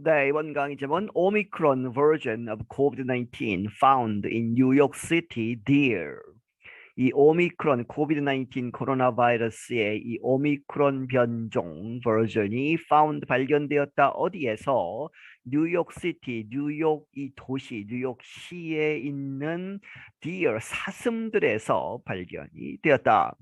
네, 이번 강의 제목은 Omicron version of COVID-19 found in New York City, dear. 이 오미크론 코비드-19 코로나 바이러스의 이 오미크론 변종 버전이 found 발견되었다. 어디에서? 뉴욕 시티, 뉴욕 이 도시, 뉴욕 시에 있는 deer 사슴들에서 발견이 되었다.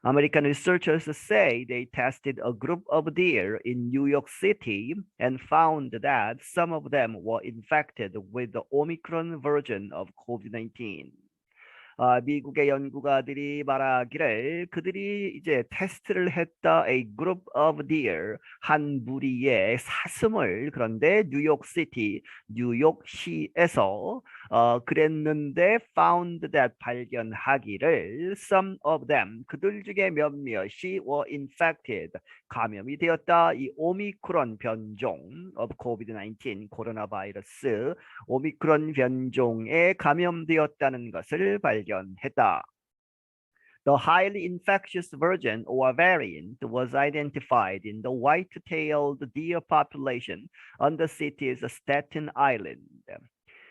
American researchers say they tested a group of deer in New York City and found that some of them were infected with the Omicron version of COVID-19. 미국의 연구가들이 말하기를 그들이 이제 테스트를 했다. A group of deer, 한 무리의 사슴을 그런데 뉴욕시티, 뉴욕시에서 그랬는데 found that 발견하기를 some of them, 그들 중에 몇몇이 were infected, 감염이 되었다. 이 오미크론 변종 of COVID-19 코로나 바이러스 오미크론 변종에 감염되었다는 것을 발견했다. The highly infectious version or variant was identified in the white-tailed deer population on the city's Staten Island.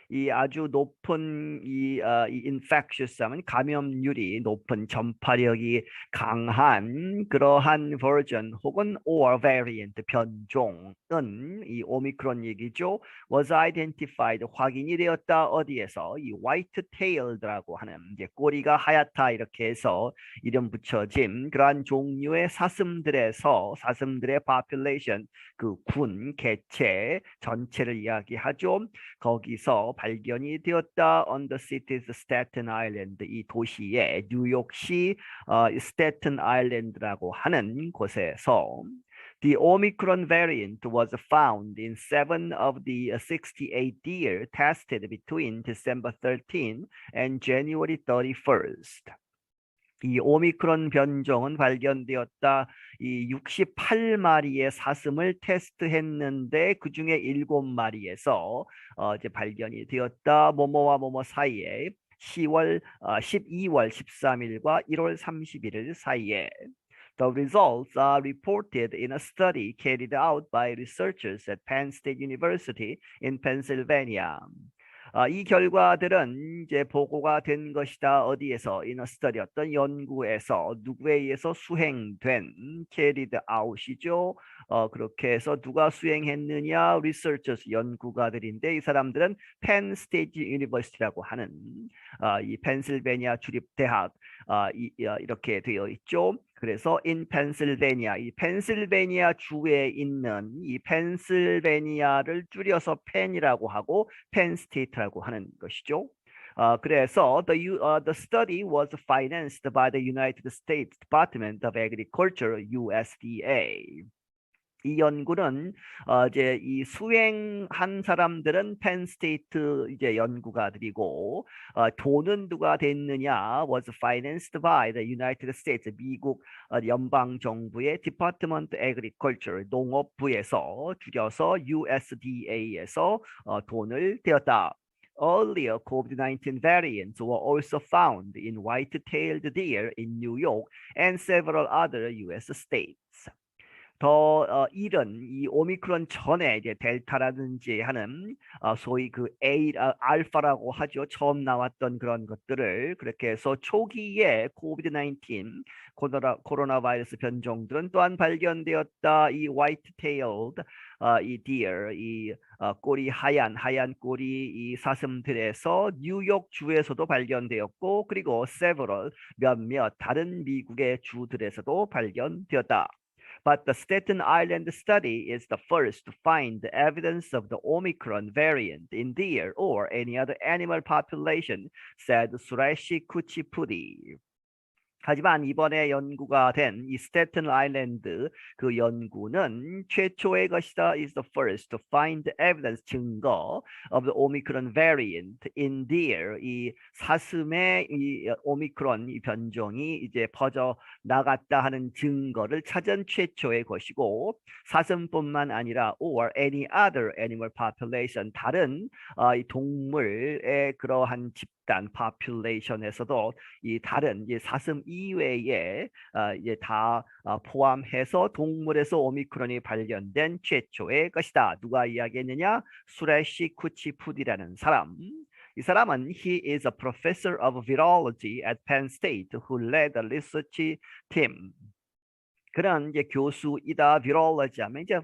이 아주 높은 이 infectious 하면 감염률이 높은 전파력이 강한 그러한 버전 혹은 or variant 변종은 이 오미크론 얘기죠. was identified 확인이 되었다. 어디에서? 이 white-tailed라고 하는 이제 꼬리가 하얗다 이렇게 해서 이름 붙여진 그러한 종류의 사슴들에서 사슴들의 population 그 군 개체 전체를 이야기하죠. 거기서 발견이 되었다. On the city's Staten Island, 이 도시의 뉴욕시 스태튼 아일랜드라고 하는 곳에서 The Omicron variant was found in 7 of the 68 deer tested between December 13 and January 31st. 이 오미크론 변종은 발견되었다. 이 68마리의 사슴을 테스트했는데 그 중에 7마리에서 이제 발견이 되었다. 뭐뭐와 뭐뭐 사이에 12월 13일과 1월 31일 사이에. The results are reported in a study carried out by researchers at Penn State University in Pennsylvania. 이 결과들은 이제 보고가 된 것이다. 어디에서? In a study, 어떤 연구에서 누구에 의해서 수행된 carried out이죠. 그렇게 해서 누가 수행했느냐? researchers, 연구가들인데 이 사람들은 Penn State University라고 하는 이 펜실베니아 주립대학 이렇게 되어 있죠. 그래서 in Pennsylvania, 이 펜실베니아 주에 있는 이 펜실베니아를 줄여서 펜이라고 하고 펜스테이트라고 하는 것이죠. 그래서 the study was financed by the United States Department of Agriculture, USDA. 이 연구는 이제 이 수행한 사람들은 펜스테이트 이제 연구가들이고 돈은 누가 됐느냐 was financed by the United States 미국 연방 정부의 Department of Agriculture 농업부에서 줄여서 USDA에서 돈을 대었다. Earlier COVID-19 variants were also found in white-tailed deer in New York and several other U.S. states. 더 이른 이 오미크론 전에 이제 델타라든지 하는 소위 그 알파라고 하죠. 처음 나왔던 그런 것들을 그렇게 해서 초기에 코비드-19 코로나 바이러스 변종들은 또한 발견되었다. 이 화이트-테일드 이 deer 이 꼬리 하얀 꼬리 이 사슴들에서 뉴욕 주에서도 발견되었고 그리고 several 몇몇 다른 미국의 주들에서도 발견되었다. But the Staten Island study is the first to find the evidence of the Omicron variant in deer or any other animal population, said Suresh Kuchipudi. 하지만 이번에 연구가 된 이 스태튼 아일랜드 그 연구는 최초의 것이다. is the first to find evidence 증거 of the Omicron variant in deer 이 사슴의 이 오미크론 이 변종이 이제 퍼져 나갔다 하는 증거를 찾은 최초의 것이고 사슴뿐만 아니라 or any other animal population 다른 이 동물의 그러한 집단 population에서도 이 다른 사슴 이외에 이제 다 포함해서 동물에서 오미크론이 발견된 최초의 것이다. 누가 이야기했느냐? 수레시 쿠치푸디라는 사람. 이 사람은 he is a professor of virology at Penn State who led the research team. 그런 이제 교수이다. 비롤러지 하면 이제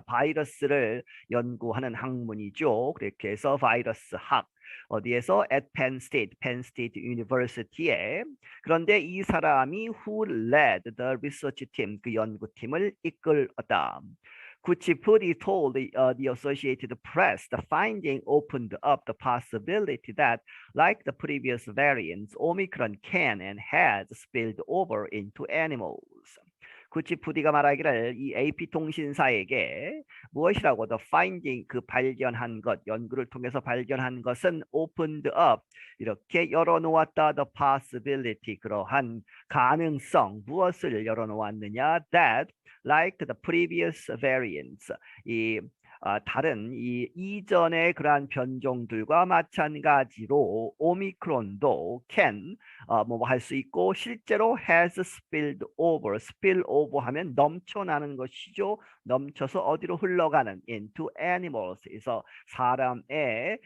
바이러스를 연구하는 학문이죠. 그렇게 해서 바이러스 학 어디에서 at Penn State University에. 그런데 이 사람이 who led the research team 그 연구팀을 이끌었다. Kuchipudi told the Associated Press the finding opened up the possibility that, like the previous variants, Omicron can and has spilled over into animals. 구치푸디가 말하기를 이 AP통신사에게 무엇이라고 the finding 그 발견한 것 연구를 통해서 발견한 것은 opened up 이렇게 열어놓았다 the possibility 그러한 가능성 무엇을 열어놓았느냐 that like the previous variants 이 다른 이전의 그러한 변종들과 마찬가지로 오미크론도 can 뭐 할 수 있고 실제로 has spilled over, spill over 하면 넘쳐나는 것이죠. 넘쳐서 어디로 흘러가는 into animals에서 사람의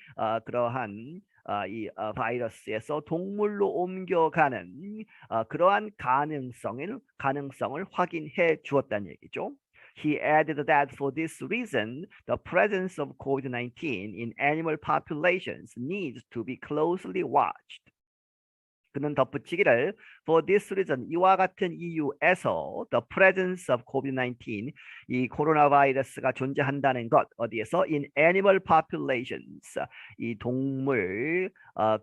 그러한 이 바이러스에서 동물로 옮겨가는 그러한 가능성을 확인해 주었다는 얘기죠. He added that for this reason, the presence of COVID-19 in animal populations needs to be closely watched. 그는 덧붙이기를 for this reason 이와 같은 이유에서 the presence of COVID-19 이 코로나 바이러스가 존재한다는 것 어디에서 in animal populations 이 동물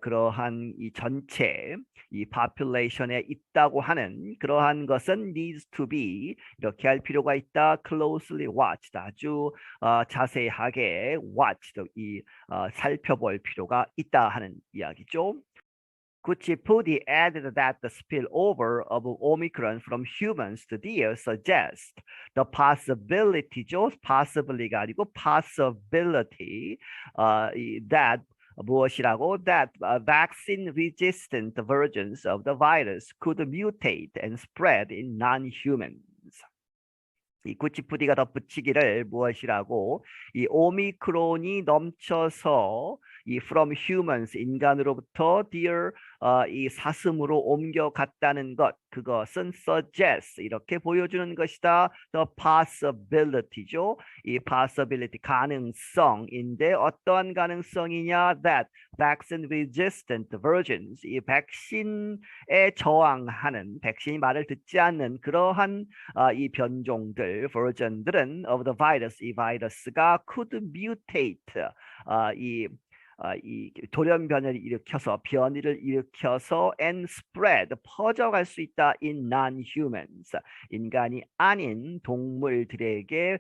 그러한 이 전체 이 population에 있다고 하는 그러한 것은 needs to be 이렇게 할 필요가 있다 closely watched 아주 자세하게 watched 이 살펴볼 필요가 있다 하는 이야기죠. Kuchipudi added that the spillover of Omicron from humans to deer suggests the possibility죠. possibly가 아니고 possibility that 무엇이라고 that vaccine-resistant versions of the virus could mutate and spread in non-humans. 이 구치푸디가 덧붙이기를 무엇이라고 이 오미크론이 넘쳐서 이 from humans 인간으로부터 deer 이 사슴으로 옮겨갔다는 것 그것은 suggests 이렇게 보여주는 것이다. The possibility죠. 이 possibility 가능성인데 어떠한 가능성이냐 that vaccine resistant versions 이 백신에 저항하는 백신이 말을 듣지 않는 그러한 이 변종들 버전들은 of the virus 이 바이러스가 could mutate 이 돌연변이를 일으켜서 변이를 일으켜서 and spread 퍼져갈 수 있다 in non-humans 인간이 아닌 동물들에게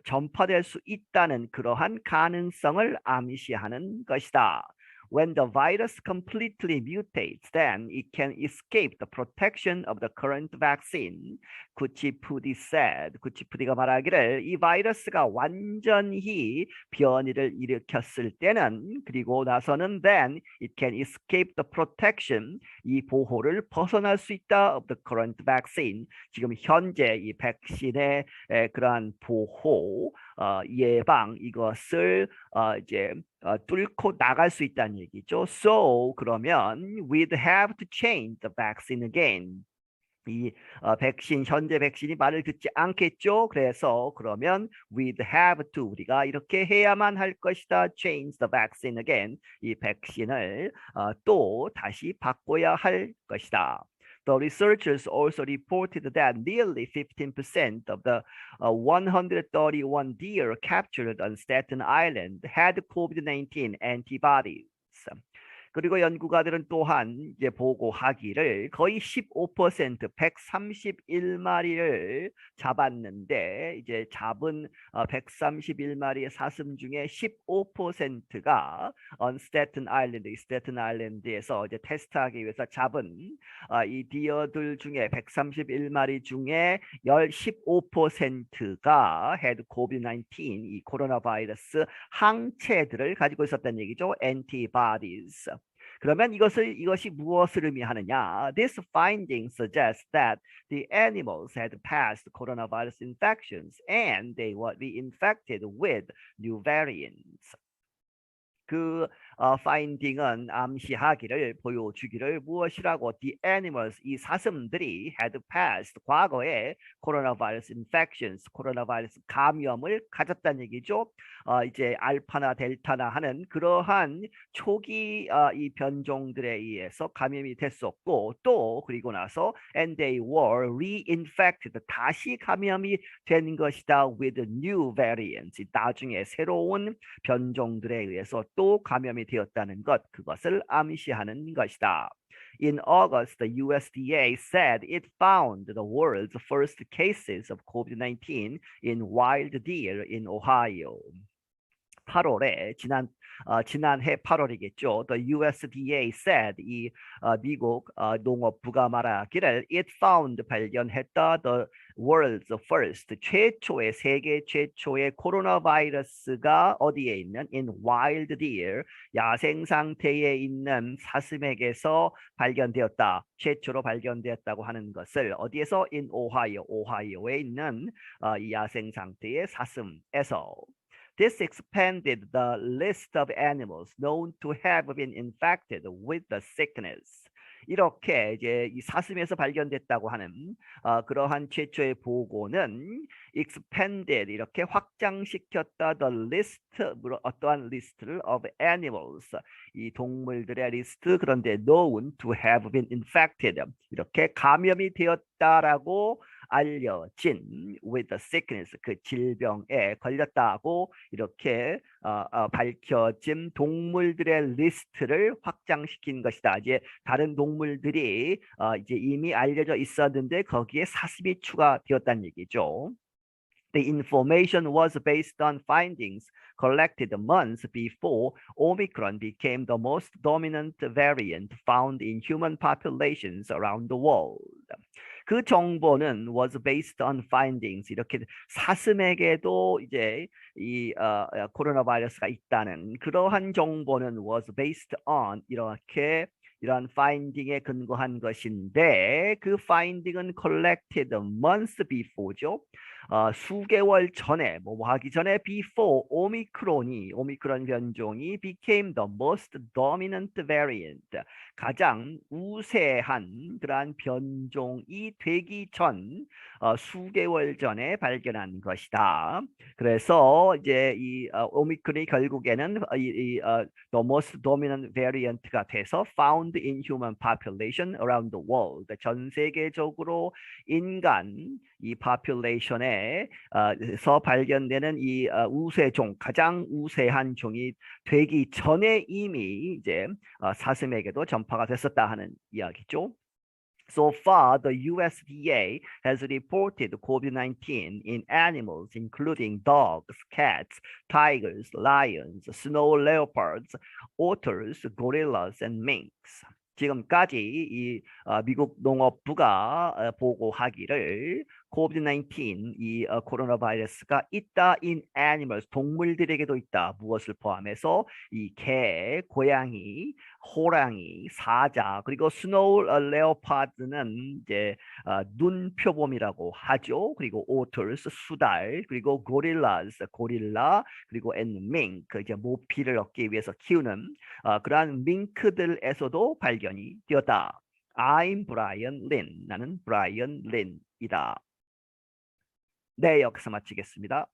전파될 수 있다는 그러한 가능성을 암시하는 것이다. When the virus completely mutates, then it can escape the protection of the current vaccine. 구치푸디 said. 구치푸디가 말하기를 이 바이러스가 완전히 변이를 일으켰을 때는 그리고 나서는 then it can escape the protection. 이 보호를 벗어날 수 있다 of the current vaccine. 지금 현재 이 백신의 그러한 보호 예방 이것을 이제 뚫고 나갈 수 있다는 얘기죠. So 그러면 we'd have to change the vaccine again. 이 백신 현재 백신이 말을 듣지 않겠죠. 그래서 그러면 we'd have to 우리가 이렇게 해야만 할 것이다. Change the vaccine again. 이 백신을 또 다시 바꿔야 할 것이다. The researchers also reported that nearly 15% of the 131 deer captured on Staten Island had COVID-19 antibodies. 그리고 연구가들은 또한 이제 보고하기를 거의 15% 131마리를 잡았는데 이제 잡은 131마리의 사슴 중에 15%가 on Staten Island, 스테튼 아일랜드에서 이제 테스트하기 위해서 잡은 이 디어들 중에 131마리 중에 15%가 had COVID-19 이 코로나 바이러스 항체들을 가지고 있었다는 얘기죠. antibodies. 그러면 이것이 무엇을 의미하느냐? This finding suggests that the animals had passed coronavirus infections and they would be infected with new variants. 그 finding은 암시하기를 보여주기를 무엇이라고 the animals 이 사슴들이 had passed 과거에 coronavirus infections 코로나 바이러스 감염을 가졌다는 얘기죠. 이제 알파나 델타나 하는 그러한 초기 이 변종들에 의해서 감염이 됐었고 또 그리고 나서 and they were reinfected 다시 감염이 된 것이다 with new variants 나중에 새로운 변종들에 의해서 또 감염이 되었다는 것, 그것을 암시하는 것이다. In August, the USDA said it found the world's first cases of COVID-19 in wild deer in Ohio. 8월에 지난해 8월이겠죠. The USDA said 이 미국 농업부가 말하기를 it found 발견했다 the world's first 최초의 세계 최초의 코로나 바이러스가 어디에 있는 in wild deer 야생 상태에 있는 사슴에게서 발견되었다. 최초로 발견되었다고 하는 것을 어디에서 in Ohio 오하이오에 있는 이 야생 상태의 사슴에서 This expanded the list of animals known to have been infected with the sickness. 이렇게 이제 이 사슴에서 발견됐다고 하는 그러한 최초의 보고는 expanded 이렇게 확장시켰다 the list 어떠한 리스트를 of animals 이 동물들의 리스트 그런데 known to have been infected 이렇게 감염이 되었다라고 알려진 with the sickness 그 질병에 걸렸다고 이렇게 밝혀진 동물들의 리스트를 확장시킨 것이다. 이제 다른 동물들이 이제 이미 알려져 있었는데 거기에 사슴이 추가되었다는 얘기죠. The information was based on findings collected months before Omicron became the most dominant variant found in human populations around the world. 그 정보는 was based on findings 이렇게 사슴에게도 이제 이 코로나 바이러스가 있다는 그러한 정보는 was based on 이렇게 이러한 finding에 근거한 것인데 그 finding은 collected months before죠. 수개월 전에 뭐 하기 전에 before 오미크론 변종이 became the most dominant variant 가장 우세한 그러한 변종이 되기 전 수개월 전에 발견한 것이다. 그래서 이제 이 오미크론이 결국에는 the most dominant variant가 돼서 found in human population around the world 전 세계적으로 인간 이 population에서 발견되는 이 우세종 가장 우세한 종이 되기 전에 이미 이제 사슴에게도 전파가 됐었다 하는 이야기죠. So far, the USDA has reported COVID-19 in animals including dogs, cats, tigers, lions, snow leopards, otters, gorillas, and minks. 지금까지 이 미국 농업부가 보고하기를 COVID-19 이 코로나 바이러스가 있다 in animals 동물들에게도 있다. 무엇을 포함해서 이 개, 고양이, 호랑이, 사자 그리고 스노우 레오파드는 이제 눈표범이라고 하죠. 그리고 오터스 수달 그리고 고릴라스 고릴라 그리고 and mink 이제 모피를 얻기 위해서 키우는 그러한 밍크들에서도 발견이 되었다. I'm Brian Lin. 나는 브라이언 린이다. 네, 여기서 마치겠습니다.